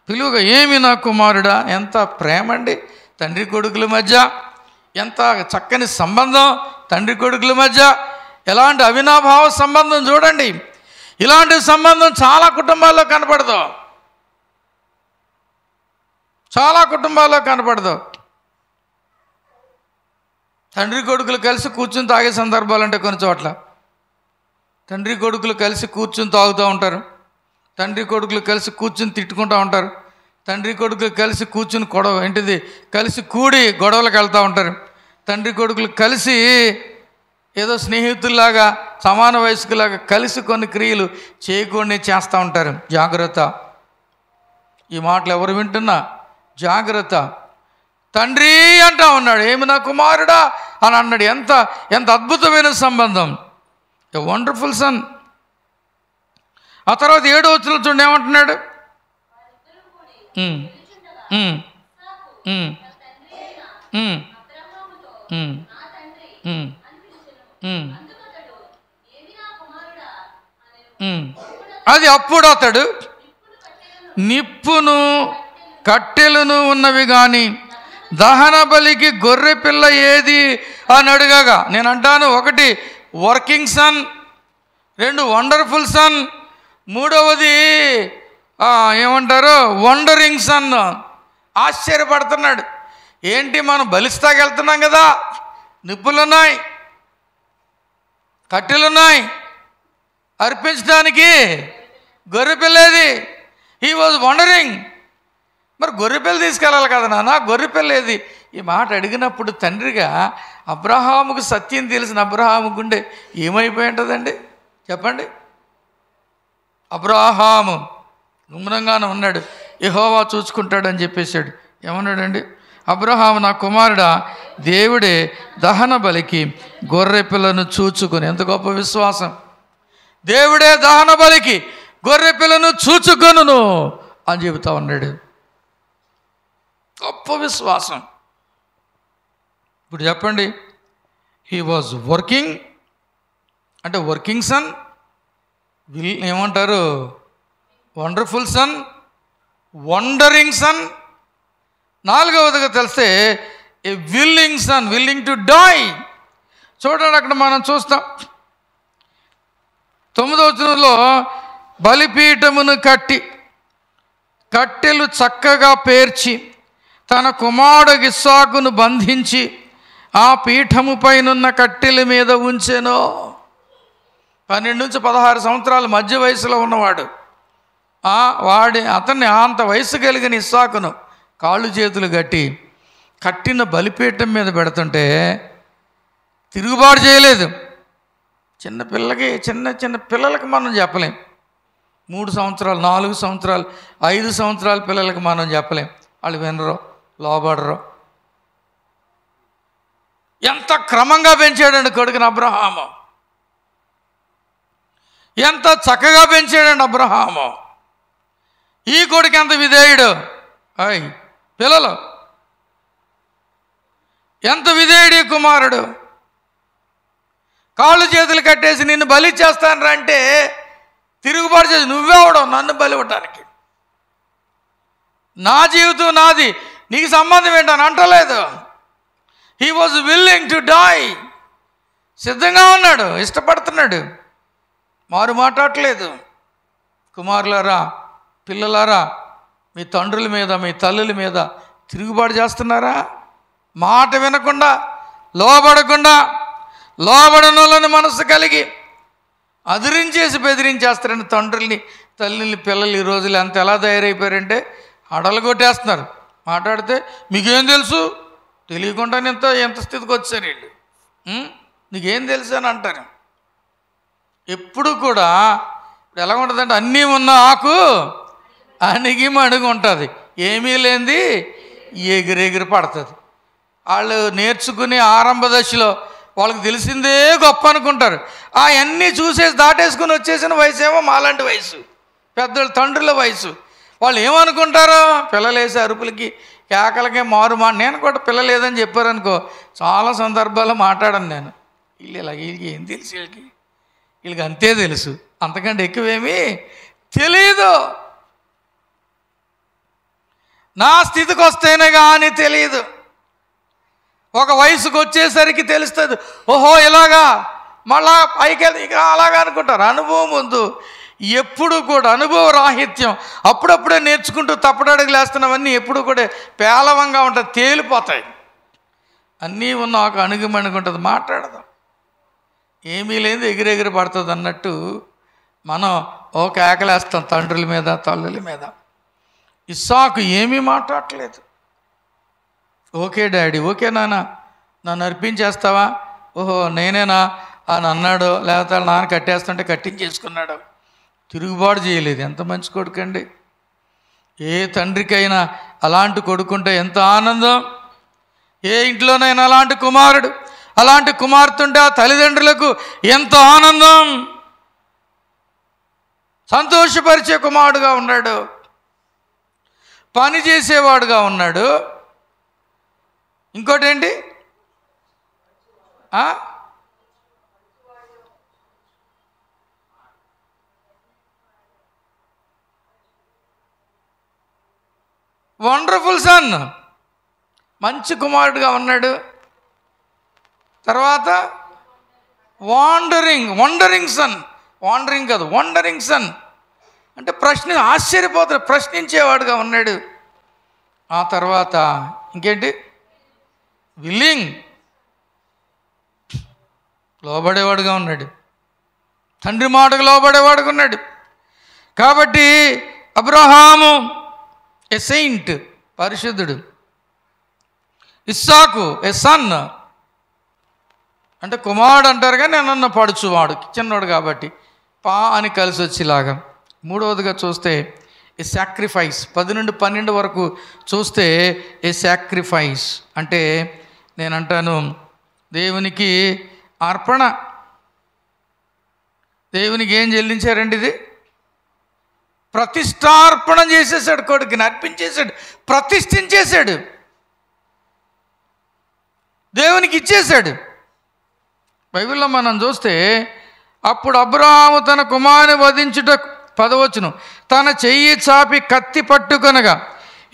పిలువుగా. ఏమి నా కుమారుడా. ఎంత ప్రేమ అండి తండ్రి కొడుకుల మధ్య, ఎంత చక్కని సంబంధం తండ్రి కొడుకుల మధ్య, ఎలాంటి అవినాభావ సంబంధం చూడండి. ఇలాంటి సంబంధం చాలా కుటుంబాల్లో కనపడదు, చాలా కుటుంబాల్లో కనపడదు. తండ్రి కొడుకులు కలిసి కూర్చుని తాగే సందర్భాలు అంటే కొన్ని చోట్ల తండ్రి కొడుకులు కలిసి కూర్చుని తాగుతూ ఉంటారు, తండ్రి కొడుకులు కలిసి కూర్చుని తిట్టుకుంటూ ఉంటారు, తండ్రి కొడుకులు కలిసి కూర్చుని కలిసి కూడి గొడవలకు వెళ్తూ ఉంటారు, తండ్రి కొడుకులు కలిసి ఏదో స్నేహితుల్లాగా సమాన వయస్కులాగా కలిసి కొన్ని క్రియలు చేయకుండా చేస్తూ ఉంటారు. జాగ్రత్త. ఈ మాటలు ఎవరు వింటున్నా జాగ్రత్త. తండ్రి అంటా ఉన్నాడు, ఏమి నా కుమారుడా అని అన్నాడు. ఎంత అద్భుతమైన సంబంధం. A wonderful son. ఆ తర్వాత 7వ వచనంలో చూడండి ఏమంటున్నాడు. ఉమ్, ఉమ్, ఉమ్, ఉమ్. అది అప్పుడు అతడు నిప్పును కట్టెలను ఉన్నవి కానీ దహన బలికి గొర్రె పిల్ల ఏది అని అడగగా నేను అంటాను, 1 వర్కింగ్ సన్, 2 వండర్ఫుల్ సన్, 3వది ఏమంటారు వండరింగ్ సన్. ఆశ్చర్యపడుతున్నాడు. ఏంటి మనం బలిస్తాకి వెళ్తున్నాం కదా, నిప్పులున్నాయి, కట్టెలున్నాయి, అర్పించడానికి గొర్రెపిల్లేది. He was wondering. మరి గొర్రెపిల్ల తీసుకెళ్ళాలి కదా నాన్న, గొర్రెపిల్లేది? ఈ మాట అడిగినప్పుడు తండ్రిగా అబ్రహాముకు సత్యం తెలిసిన అబ్రహాము గుండె ఏమైపోయి ఉంటుందండి చెప్పండి. అబ్రహాము గుమ్రంగానే ఉన్నాడు, యెహోవా చూసుకుంటాడని చెప్పేశాడు. ఏమన్నాడండి? అబ్రహాము, నా కుమారుడా, దేవుడే దహన బలికి గొర్రె పిల్లను చూచుకొని. ఎంత గొప్ప విశ్వాసం! దేవుడే దహన బలికి గొర్రె పిల్లను చూచుకొనును అని చెబుతా ఉన్నాడు. గొప్ప విశ్వాసం. ఇప్పుడు చెప్పండి, హీ వాజ్ వర్కింగ్ అంటే వర్కింగ్ సన్, ఏమంటారు వండర్ఫుల్ సన్, వండరింగ్ సన్. 4వదిగా తెలిస్తే ఏ willing sun, willing to die. చూడండి, అక్కడ మనం చూస్తాం 9వ వచనంలో, బలిపీఠమును కట్టి కట్టెలు చక్కగా పేర్చి తన కుమారుడు ఇస్సాకును బంధించి ఆ పీఠము పైనున్న కట్టెల మీద ఉంచెను. 12 నుంచి 16 సంవత్సరాల మధ్య వయసులో ఉన్నవాడు. అతన్ని అంత వయసు కలిగిన ఇస్సాకును కాళ్ళు చేతులు కట్టి కట్టిన బలిపీఠం మీద పెడుతుంటే తిరుగుబాటు చేయలేదు. చిన్న పిల్లలకి మనం చెప్పలేం. 3 సంవత్సరాలు, 4 సంవత్సరాలు, 5 సంవత్సరాల పిల్లలకి మనం చెప్పలేం. వాళ్ళు వినరు, లోబడరు. ఎంత క్రమంగా పెంచాడండి కొడుకుని అబ్రహాము, ఎంత చక్కగా పెంచాడండి అబ్రహాము. ఈ కొడుకు ఎంత విధేయుడు. పిల్లలు ఎంత విధేయుడు ఈ కుమారుడు. కాళ్ళు చేతులు కట్టేసి నిన్ను బలి చేస్తాను రా అంటే తిరుగుబాటు చేసి, నువ్వెవడో నన్ను బలి ఇవ్వటానికి, నా జీవితం నాది, నీకు సంబంధం ఏంటని అంటలేదు. He was willing to die. సిద్ధంగా ఉన్నాడు, ఇష్టపడుతున్నాడు, మారు మాట్లాడలేదు. కుమారులారా, పిల్లలారా, మీ తండ్రుల మీద, మీ తల్లుల మీద తిరుగుబాటు చేస్తున్నారా? మాట వినకుండా, లోబడకుండా, లోబడనులను మనసు కలిగి అదిరించేసి బెదిరించేస్తారని తండ్రుల్ని, తల్లిని, పిల్లలు ఈ రోజులు ఎలా తయారైపోయారంటే అడలు కొట్టేస్తున్నారు. మాట్లాడితే మీకేం తెలుసు, తెలియకుండానే ఎంత స్థితికి వచ్చారు వీళ్ళు, నీకేం తెలుసు అని అంటారు. ఎప్పుడు కూడా ఇప్పుడు ఎలా ఉంటుందంటే, అన్నీ ఉన్న ఆకు అణిగి మణిగి ఉంటుంది, ఏమీ లేనిది ఎగిరెగిరి పడుతుంది. వాళ్ళు నేర్చుకునే ఆరంభ దశలో వాళ్ళకి తెలిసిందే గొప్ప అనుకుంటారు. అవన్నీ చూసేసి దాటేసుకుని వచ్చేసిన వయసు ఏమో మాలాంటి వయసు, పెద్దోళ్ళు తండ్రుల వయసు. వాళ్ళు ఏమనుకుంటారో, పిల్లలేసే అరుపులకి కేకలకే నేను కూడా పిల్లలు లేదని చెప్పారనుకో, చాలా సందర్భాల్లో మాట్లాడాను నేను. వీళ్ళకి ఏం తెలుసు, వీళ్ళకి అంతే తెలుసు, అంతకంటే ఎక్కువేమీ తెలీదు. నా స్థితికి వస్తేనే కానీ తెలియదు. ఒక వయసుకు వచ్చేసరికి తెలుస్తుంది, ఓహో ఇలాగా, మళ్ళా పైకి ఇక అలాగా అనుకుంటారు. అనుభవం ముందు ఎప్పుడు కూడా అనుభవ రాహిత్యం. అప్పుడప్పుడే నేర్చుకుంటూ తప్పడడుగులు వేస్తున్నవన్నీ ఎప్పుడు కూడా పేలవంగా ఉంటుంది, తేలిపోతాయి. అన్నీ ఉన్న ఒక అణుగుమణుగుంటుంది, మాట్లాడదాం. ఏమీ లేదు, ఎగిరెగిరి పడుతుంది అన్నట్టు మనం ఓ కేకలేస్తాం తండ్రుల మీద, తల్లుల మీద. ఇస్సాకు ఏమీ మాట్లాడలేదు. ఓకే డాడీ, ఓకే నాన్న, నన్ను అర్పించేస్తావా, ఓహో నేనేనా అని అన్నాడు. లేకపోతే వాళ్ళ నాన్న కట్టేస్తుంటే కట్టించేసుకున్నాడు. తిరుగుబాటు చేయలేదు. ఎంత మంచి కొడుకండి. ఏ తండ్రికైనా అలాంటి కొడుకుంటే ఎంత ఆనందం. ఏ ఇంట్లోనైనా అలాంటి కుమారుడు, అలాంటి కుమార్తెంటే ఆ తల్లిదండ్రులకు ఎంత ఆనందం. సంతోషపరిచే కుమారుడుగా ఉన్నాడు, పని చేసేవాడుగా ఉన్నాడు. ఇంకోటి ఏంటి, వండర్ఫుల్ సన్, మంచి కుమారుడుగా ఉన్నాడు. తర్వాత వండరింగ్ సన్, వాండరింగ్ కాదు, వండరింగ్ సన్ అంటే ఆశ్చర్యపోతాడు, ప్రశ్నించేవాడుగా ఉన్నాడు. ఆ తర్వాత ఇంకేంటి, విల్లింగ్, లోబడేవాడుగా ఉన్నాడు, తండ్రి మాటకు లోబడేవాడుగా ఉన్నాడు. కాబట్టి అబ్రహాము ఎ సెయింట్, పరిశుద్ధుడు. ఇస్సాకు ఎ సన్ అంటే కుమారుడు అంటారు, కానీ నన్ను పడుచువాడు, చిన్నవాడు కాబట్టి పా అని కలిసి వచ్చేలాగా. మూడవదిగా చూస్తే ఏ సాక్రిఫైస్, 10 నుండి 12 వరకు చూస్తే ఏ సాక్రిఫైస్ అంటే నేను అంటాను దేవునికి అర్పణ. దేవునికి ఏం చెల్లించారండి? ఇది ప్రతిష్టార్పణ చేసేసాడు, కొడుకుని అర్పించేశాడు, ప్రతిష్ఠించేశాడు, దేవునికి ఇచ్చేశాడు. బైబిల్లో మనం చూస్తే అప్పుడు అబ్రహాము తన కుమారుని వధించుట 10వ వచనం, తన చెయ్యి చాపి కత్తి పట్టుకొనగా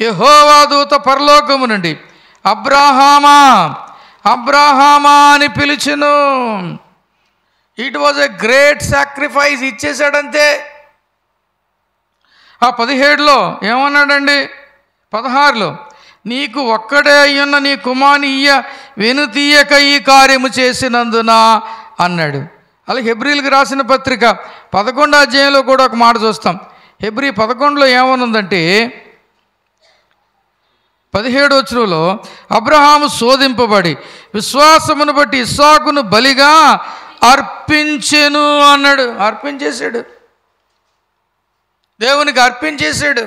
యెహోవా దూత పరలోకము నుండి అబ్రహామా అబ్రహామా అని పిలిచెను. It was a great sacrifice. ఇచ్చేశాడంతే. ఆ 17లో ఏమన్నాడండి? 16లో నీకు ఒక్కడే అయ్యున్న నీ కుమారుని వెనుతీయక ఈ కార్యము చేసినందున అన్నాడు. అలాగే హెబ్రీలకు రాసిన పత్రిక 11వ అధ్యాయంలో కూడా ఒక మాట చూస్తాం. హెబ్రీ 11లో ఏమనుందంటే 17వ వచనంలో అబ్రహాము శోధింపబడి విశ్వాసమును బట్టి ఇస్సాకును బలిగా అర్పించెను అన్నాడు. అర్పించేశాడు, దేవునికి అర్పించేశాడు.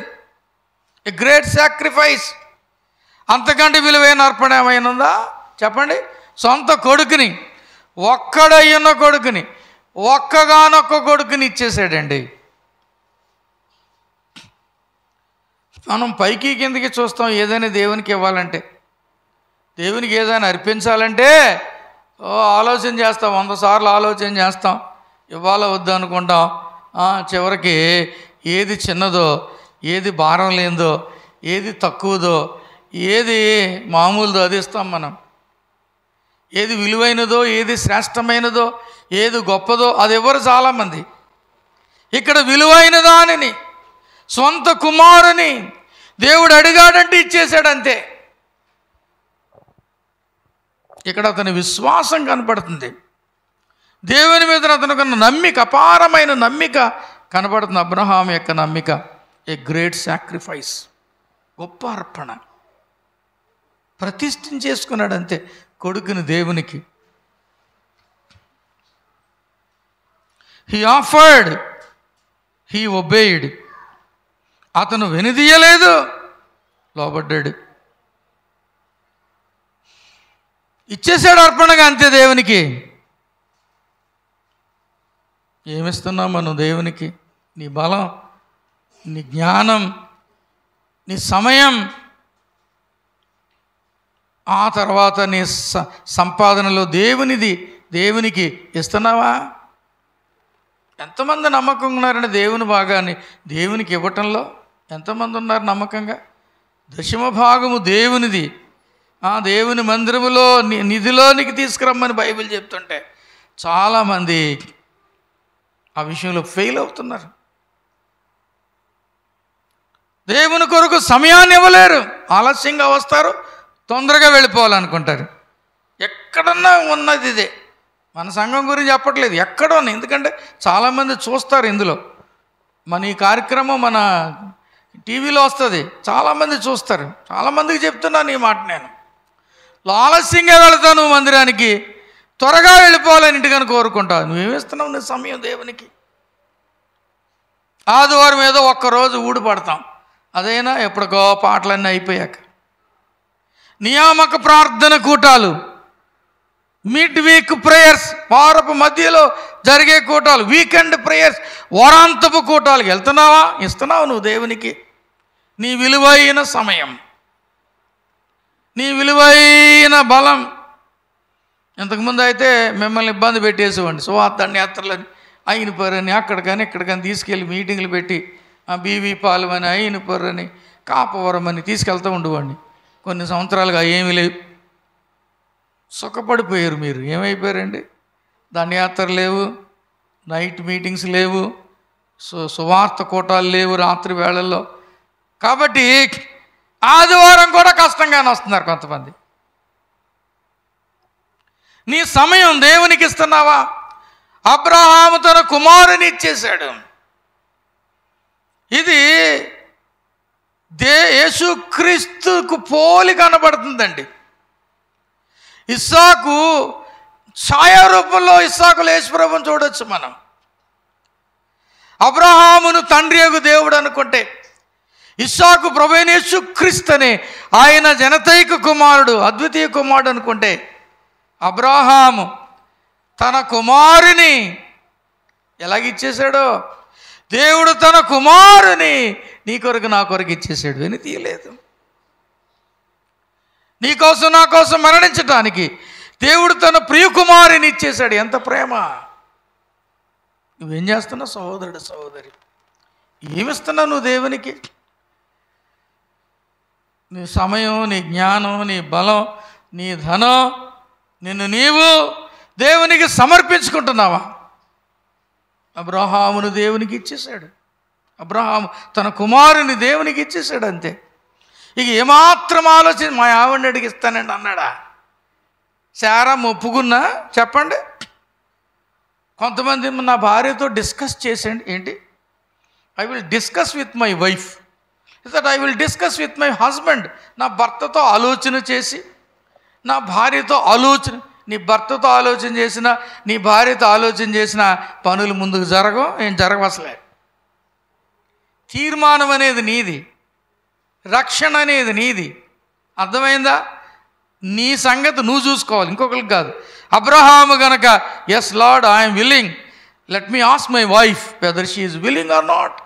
A great sacrifice. అంతకంటే విలువైన అర్పణ ఏమైనా చెప్పండి? సొంత కొడుకుని, ఒక్కడయ్యున్న కొడుకుని, ఒక్కగానొక్క కొడుకుని ఇచ్చేసాడండి. మనం పైకి కిందకి చూస్తాం. ఏదైనా దేవునికి ఇవ్వాలంటే, దేవునికి ఏదైనా అర్పించాలంటే ఆలోచన చేస్తాం, 100 సార్లు ఆలోచన చేస్తాం, ఇవ్వాలో వద్దు అనుకుంటాం. చివరికి ఏది చిన్నదో, ఏది భారం లేదో, ఏది తక్కువదో, ఏది మామూలుదో అది ఇస్తాం మనం. ఏది విలువైనదో, ఏది శ్రేష్టమైనదో, ఏది గొప్పదో అది ఎవరు చాలామంది. ఇక్కడ విలువైన దానిని, సొంత కుమారుని దేవుడు అడిగాడంటే ఇచ్చేశాడంతే. ఇక్కడ అతని విశ్వాసం కనపడుతుంది, దేవుని మీద అతనుకున్న నమ్మిక, అపారమైన నమ్మిక కనపడుతుంది. అబ్రహాం యొక్క నమ్మిక. ఏ గ్రేట్ సాక్రిఫైస్, గొప్ప అర్పణ. ప్రతిష్ఠించేసుకున్నాడు అంతే కొడుకుని దేవునికి. He offered, he ఒబేయిడ్. అతను వెనుదీయలేదు, లోబడ్డాడు, ఇచ్చేసాడు అర్పణగా అంతే దేవునికి. ఏమిస్తున్నావు మనం దేవునికి? నీ బలం, నీ జ్ఞానం, నీ సమయం, ఆ తర్వాత నీ సంపాదనలో దేవునికి ఇస్తున్నావా? ఎంతమంది నమ్మకంగా ఉన్నారండి దేవుని భాగాన్ని దేవునికి ఇవ్వటంలో? ఎంతమంది ఉన్నారు నమ్మకంగా? 10వ భాగము దేవునిది. దేవుని మందిరములో నిధిలోనికి తీసుకురమ్మని బైబిల్ చెప్తుంటే చాలామంది ఆ విషయంలో ఫెయిల్ అవుతున్నారు. దేవుని కొరకు సమయాన్ని ఇవ్వలేరు, ఆలస్యంగా వస్తారు, తొందరగా వెళ్ళిపోవాలనుకుంటారు. ఎక్కడన్నా ఉన్నది ఇదే. మన సంఘం గురించి చెప్పట్లేదు, ఎక్కడో. ఎందుకంటే చాలామంది చూస్తారు ఇందులో. మన ఈ కార్యక్రమం మన టీవీలో వస్తుంది, చాలామంది చూస్తారు. చాలామందికి చెప్తున్నాను ఈ మాట నేను. ఆలస్యంగా వెళతాను మందిరానికి, త్వరగా వెళ్ళిపోవాలని ఇంటికని కోరుకుంటావు. నువ్వేమిస్తున్నావు నీ సమయం దేవునికి? ఆదివారం ఏదో ఒక్కరోజు ఊడిపడతాం, అదైనా ఎప్పటికో పాటలన్నీ అయిపోయాక. నియామక ప్రార్థన కూటాలు, మిడ్ వీక్ ప్రేయర్స్, వారపు మధ్యలో జరిగే కూటాలు, వీకెండ్ ప్రేయర్స్, వారాంతపు కూటాలకు వెళ్తున్నావా? ఇస్తున్నావు నువ్వు దేవునికి నీ విలువైన సమయం, నీ విలువైన బలం, ఇంతకుముందు అయితే మిమ్మల్ని ఇబ్బంది పెట్టేసేవాడిని. సువార్తని యాత్రలని అయినపరని అక్కడికని ఇక్కడికని తీసుకెళ్ళి మీటింగ్లు పెట్టి బీవీ పాలెం అని అయినపరని కాపవరం అని తీసుకెళ్తూ ఉండేవాడిని. కొన్ని సంవత్సరాలుగా ఏమీ లేవు. సుఖపడిపోయారు మీరు. ఏమైపోయారండి? దండయాత్ర లేవు, నైట్ మీటింగ్స్ లేవు, సువార్త కూటాలు లేవు రాత్రి వేళల్లో. కాబట్టి ఆదివారం కూడా కష్టంగానే వస్తున్నారు కొంతమంది. నీ సమయం దేవునికి ఇస్తున్నావా? అబ్రహాము తన కుమారుని ఇచ్చేశాడు. ఇది యేసుక్రీస్తుకు పోలి కనబడుతుందండి. ఇస్సాకు ఛాయారూపంలో ఇస్సాకులో యేసుప్రభుని చూడొచ్చు మనం. అబ్రహామును తండ్రి యొక్క దేవుడు అనుకుంటే, ఇస్సాకు ప్రభువైన యేసుక్రీస్తు అనే ఆయన జనతైక కుమారుడు, అద్వితీయ కుమారుడు అనుకుంటే, అబ్రహాము తన కుమారుని ఎలాగిచ్చేశాడో దేవుడు తన కుమారుని నీ కొరకు నా కొరకు ఇచ్చేసాడు. విని తీయలేదు. నీ కోసం నా కోసం మరణించటానికి దేవుడు తన ప్రియ కుమారుని ఇచ్చేశాడు. ఎంత ప్రేమ! నువ్వేం చేస్తున్నావు సహోదరుడు సహోదరి? ఏమిస్తున్నావు నువ్వు దేవునికి? నీ సమయం, నీ జ్ఞానం, నీ బలం, నీ ధనం, నిన్ను నీవు దేవునికి సమర్పించుకుంటున్నావా? అబ్రహామును దేవునికి ఇచ్చేశాడు. అబ్రహాము తన కుమారుని దేవునికి ఇచ్చేశాడు. అంతే. ఇక ఏమాత్రం ఆలోచన మా ఆవిడని అడిగిస్తానండి అన్నాడా? శారా ఒప్పుకున్నా? చెప్పండి. కొంతమంది నా భార్యతో డిస్కస్ చేసేయండి. ఏంటి? I will discuss with my wife, that I will discuss with my husband. నా భర్తతో ఆలోచన చేసి, నా భార్యతో ఆలోచన, నీ భర్తతో ఆలోచన చేసిన, నీ భార్యతో ఆలోచన చేసిన పనులు ముందుకు జరగవు. ఏం జరగవసలే. తీర్మానం అనేది నీది, రక్షణ అనేది నీది. అర్థమైందా? నీ సంగతి నువ్వు చూసుకోవాలి, ఇంకొకరికి కాదు. అబ్రహాము గనక yes lord I'm willing, let me ask my wife whether she is willing or not.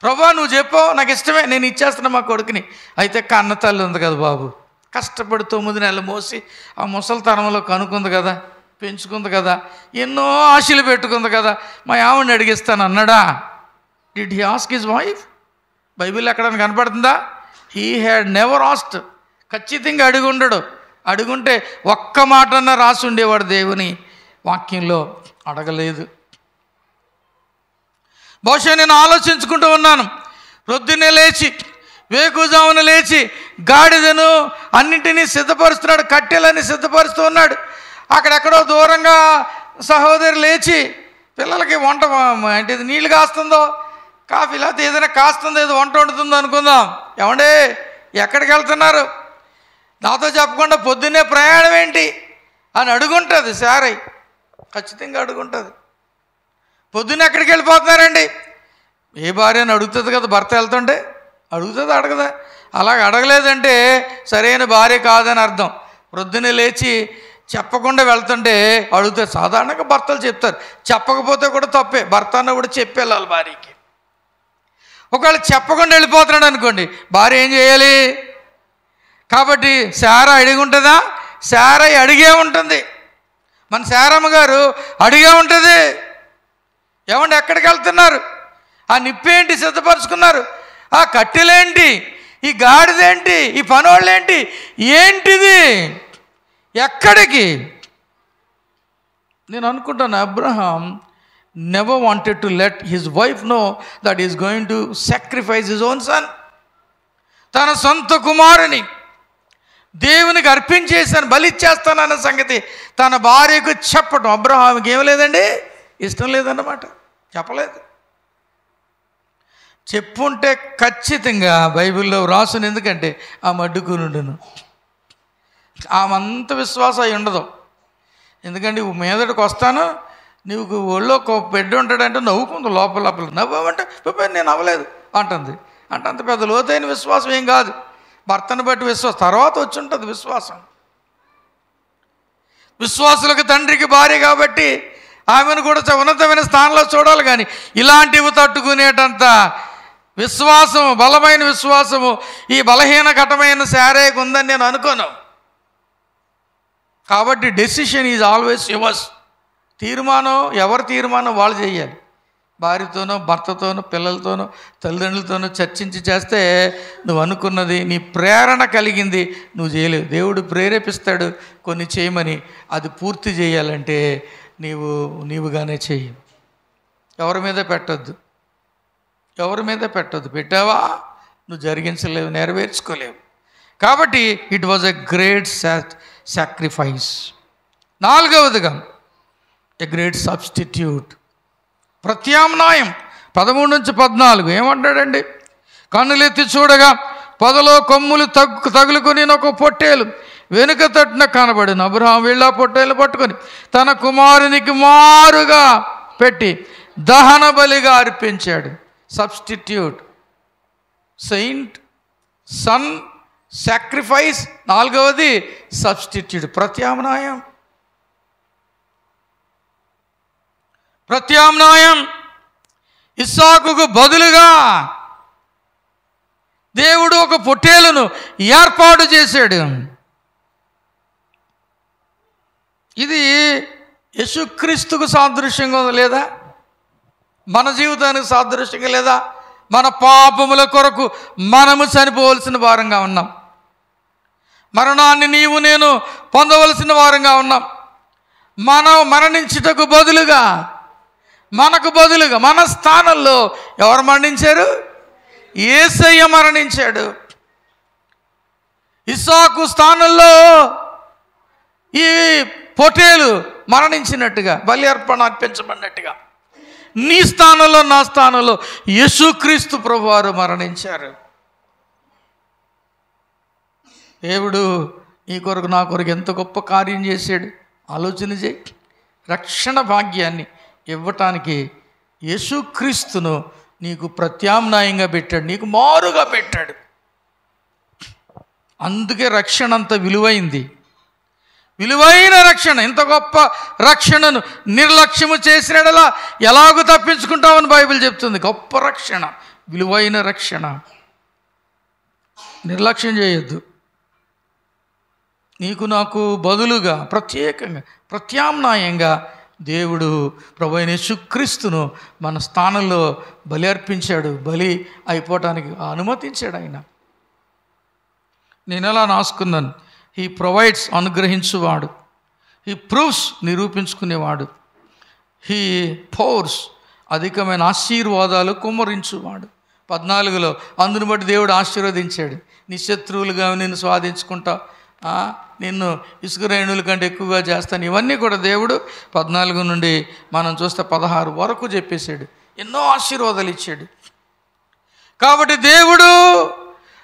ప్రభా నువ్వు చెప్పావు, నాకు ఇష్టమే, నేను ఇచ్చేస్తున్నా మా కొడుకుని. అయితే కన్న తల్లి ఉంది కదా బాబు, కష్టపడి 9 నెలలు మోసి ఆ ముసలితనంలో కనుక్కుంది కదా, పెంచుకుంది కదా, ఎన్నో ఆశలు పెట్టుకుంది కదా, మా ఆవిడని అడిగిస్తాను అన్నాడా? Did he ask his wife? Bible ఎక్కడైనా కనపడుతుందా? He had never asked. ఖచ్చితంగా అడిగి ఉండడు. అడుగుంటే ఒక్క మాటన్నా రాసి ఉండేవాడు. దేవుని వాక్యంలో అడగలేదు. బహుశా నేను ఆలోచించుకుంటూ ఉన్నాను. ప్రొద్దున్నే లేచి, వేకుజామున లేచి గాడిదను అన్నింటినీ సిద్ధపరుస్తున్నాడు, కట్టెలని సిద్ధపరుస్తూ ఉన్నాడు. అక్కడెక్కడో దూరంగా సహోదరి లేచి పిల్లలకి వంట అంటే నీళ్ళు కాస్తుందో, కాఫీ లేకపోతే ఏదైనా కాస్తుందో, ఏదో వంట వండుతుందో అనుకుందాం. ఏమండే ఎక్కడికి వెళ్తున్నారు? నాతో చెప్పకుండా పొద్దున్నే ప్రయాణం ఏంటి అని అడుగుంటుంది. సారై ఖచ్చితంగా అడుగుంటుంది. పొద్దున్న ఎక్కడికి వెళ్ళిపోతున్నారండి? ఏ భార్య అని అడుగుతుంది కదా, భర్త వెళ్తుంటే అడుగుతుంది, అడగదా? అలాగ అడగలేదంటే సరైన భార్య కాదని అర్థం. ప్రొద్దునే లేచి చెప్పకుండా వెళ్తుంటే అడుగుతారు. సాధారణంగా భర్తలు చెప్తారు, చెప్పకపోతే కూడా తప్పే. భర్త అన్న కూడా చెప్పి వెళ్ళాలి భార్యకి. ఒకవేళ చెప్పకుండా వెళ్ళిపోతున్నాడు అనుకోండి, భార్య ఏం చేయాలి? కాబట్టి శారా అడిగి ఉంటుందా? శారా అడిగే ఉంటుంది. మన శారమ్మ గారు అడిగే ఉంటుంది. ఏమంటే ఎక్కడికి వెళ్తున్నారు? ఆ నిప్పేంటి సిద్ధపరుచుకున్నారు? ఆ కట్టెలేంటి? ఈ గాడిదేంటి? ఈ పనోళ్ళేంటి? ఏంటిది? ఎక్కడికి? నేను అనుకుంటాను Abraham never wanted to let his wife know that is going to sacrifice his own son. తన సొంత కుమారుని దేవునికి అర్పించేసాను, బలిచ్చేస్తానన్న సంగతి తన భార్యకు చెప్పటం అబ్రహాంకి ఏం లేదండి, ఇష్టం లేదన్నమాట. చెప్పలేదు. చెప్పుంటే ఖచ్చితంగా బైబిల్లో రాసును. ఎందుకంటే ఆమె అడ్డుకునుండును. ఆమెంత విశ్వాసం అయి ఉండదు. ఎందుకంటే మీదటికి వస్తాను, నీకు ఒళ్ళో బిడ్డ ఉంటాడంటే నవ్వుకుంది లోపల లోపల. నవ్వమంటే నేను అవ్వలేదు అంటుంది. అంటే అంత పెద్ద లోతైన విశ్వాసం ఏం కాదు. భర్తను బట్టి విశ్వాసం తర్వాత వచ్చి ఉంటుంది విశ్వాసం. విశ్వాసులకు తండ్రికి భార్య కాబట్టి ఆమెను కూడా ఉన్నతమైన స్థానంలో చూడాలి. కానీ ఇలాంటివి తట్టుకునేటంత విశ్వాసము, బలమైన విశ్వాసము ఈ బలహీన ఘటమైన శారేకు ఉందని నేను అనుకోను. కాబట్టి డెసిషన్ ఈజ్ ఆల్వేస్ యువర్స్. తీర్మానం ఎవరి తీర్మానం వాళ్ళు చేయాలి. భార్యతోనో భర్తతోనో పిల్లలతోనో తల్లిదండ్రులతోనో చర్చించి చేస్తే నువ్వు అనుకున్నది నీ ప్రేరణ కలిగింది నువ్వు చేయలేవు. దేవుడు ప్రేరేపిస్తాడు కొన్ని చేయమని, అది పూర్తి చేయాలంటే నీవుగానే చెయ్యి. ఎవరి మీద పెట్టొద్దు, ఎవరి మీద పెట్టొద్దు. పెట్టావా నువ్వు జరిగించలేవు, నెరవేర్చుకోలేవు. కాబట్టి it was a great sacrifice. నాలుగవదిగా ఎ గ్రేట్ సబ్స్టిట్యూట్, ప్రత్యామ్నాయం. 13-14 ఏమంటాడండి? కన్నులెత్తి చూడగా పొదలో కొమ్ములు తగులుకొని ఒక పొట్టేలు వెనుక తట్టున కనబడిన. అబ్రహాము వెళ్ళి ఆ పొట్టేలు పట్టుకొని తన కుమారునికి మారుగా పెట్టి దహన బలిగా అర్పించాడు. Substitute, Saint, sun, sacrifice. నాలుగవది సబ్స్టిట్యూట్, ప్రత్యామ్నాయం. ప్రత్యామ్నాయం. ఇస్సాకుకు బదులుగా దేవుడు ఒక పొట్టేలును ఏర్పాటు చేశాడు. ఇది యేసుక్రీస్తుకు సాదృశ్యంగా ఉంది లేదా? మన జీవితానికి సాదృశ్యంగా లేదా? మన పాపముల కొరకు మనము చనిపోవలసిన వారంగా ఉన్నాం. మరణాన్ని నీవు నేను పొందవలసిన వారంగా ఉన్నాం. మనం మరణించుటకు బదులుగా, మనకు బదులుగా, మన స్థానంలో ఎవరు మరణించారు? యేసయ్య మరణించాడు. ఇస్సాకు స్థానంలో ఈ పొట్టేలు మరణించినట్టుగా, బలి అర్పణ అర్పించబడినట్టుగా నీ స్థానంలో, నా స్థానంలో యేసుక్రీస్తు ప్రభువారు మరణించారు. దేవుడు నీ కొరకు నా కొరకు ఎంత గొప్ప కార్యం చేశాడు ఆలోచన చేయి. రక్షణ భాగ్యాన్ని ఇవ్వటానికి యేసుక్రీస్తును నీకు ప్రత్యామ్నాయంగా పెట్టాడు, నీకు మారుగా పెట్టాడు. అందుకే రక్షణ అంత విలువైంది. విలువైన రక్షణ, ఇంత గొప్ప రక్షణను నిర్లక్ష్యము చేసినలా ఎలాగూ తప్పించుకుంటామని బైబిల్ చెప్తుంది. గొప్ప రక్షణ, విలువైన రక్షణ, నిర్లక్ష్యం చేయొద్దు. నీకు నాకు బదులుగా ప్రత్యేకంగా ప్రత్యామ్నాయంగా దేవుడు ప్రభువైన యేసుక్రీస్తును మన స్థానంలో బలి అర్పించాడు. బలి అయిపోవటానికి అనుమతించాడు ఆయన. నేను ఎలా రాసుకున్నాను? He provides, అనుగ్రహించువాడు. He proves, నిరూపించుకునేవాడు. He పౌర్స్, అధికమైన ఆశీర్వాదాలు కుమ్మరించువాడు. 14లో అందుని బట్టి దేవుడు ఆశీర్వదించాడు. నీ శత్రువులుగా నిన్ను స్వాధించుకుంటా, నిన్ను ఇసుక రేణుల కంటే ఎక్కువగా చేస్తాను. ఇవన్నీ కూడా దేవుడు 14 నుండి మనం చూస్తే 16 వరకు చెప్పేశాడు. ఎన్నో ఆశీర్వాదాలు ఇచ్చాడు. కాబట్టి దేవుడు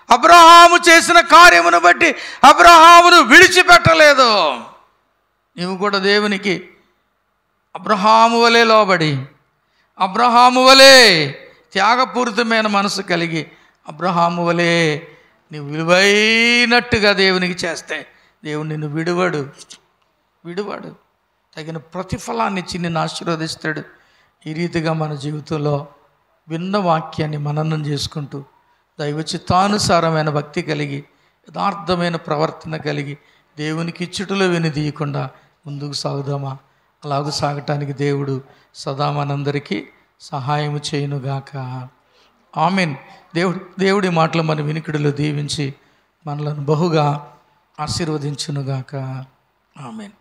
అబ్రహాము చేసిన కార్యమును బట్టి అబ్రహామును విడిచిపెట్టలేదు. నీవు కూడా దేవునికి అబ్రహాము వలె లోబడి, అబ్రహాము వలె త్యాగపూరితమైన మనసు కలిగి, అబ్రహాము వలె నీవు విలువైనట్టుగా దేవునికి చేస్తే దేవుడు నిన్ను విడువడు. తగిన ప్రతిఫలాన్ని ఇచ్చి నిన్ను ఆశీర్వదిస్తాడు. ఈ రీతిగా మన జీవితంలో విన్న వాక్యాన్ని మననం చేసుకుంటూ దైవ చిత్తానుసారమైన భక్తి కలిగి, యథార్థమైన ప్రవర్తన కలిగి, దేవునికి ఇచ్చుటలో వినిదీయకుండా ముందుకు సాగుదామా? అలాగూ సాగటానికి దేవుడు సదా మనందరికీ సహాయము చేయునుగాక. ఆమెన్. దేవుడి మాటలు మన వినికిడిలో దీవించి మనలను బహుగా ఆశీర్వదించునుగాక. ఆమెన్.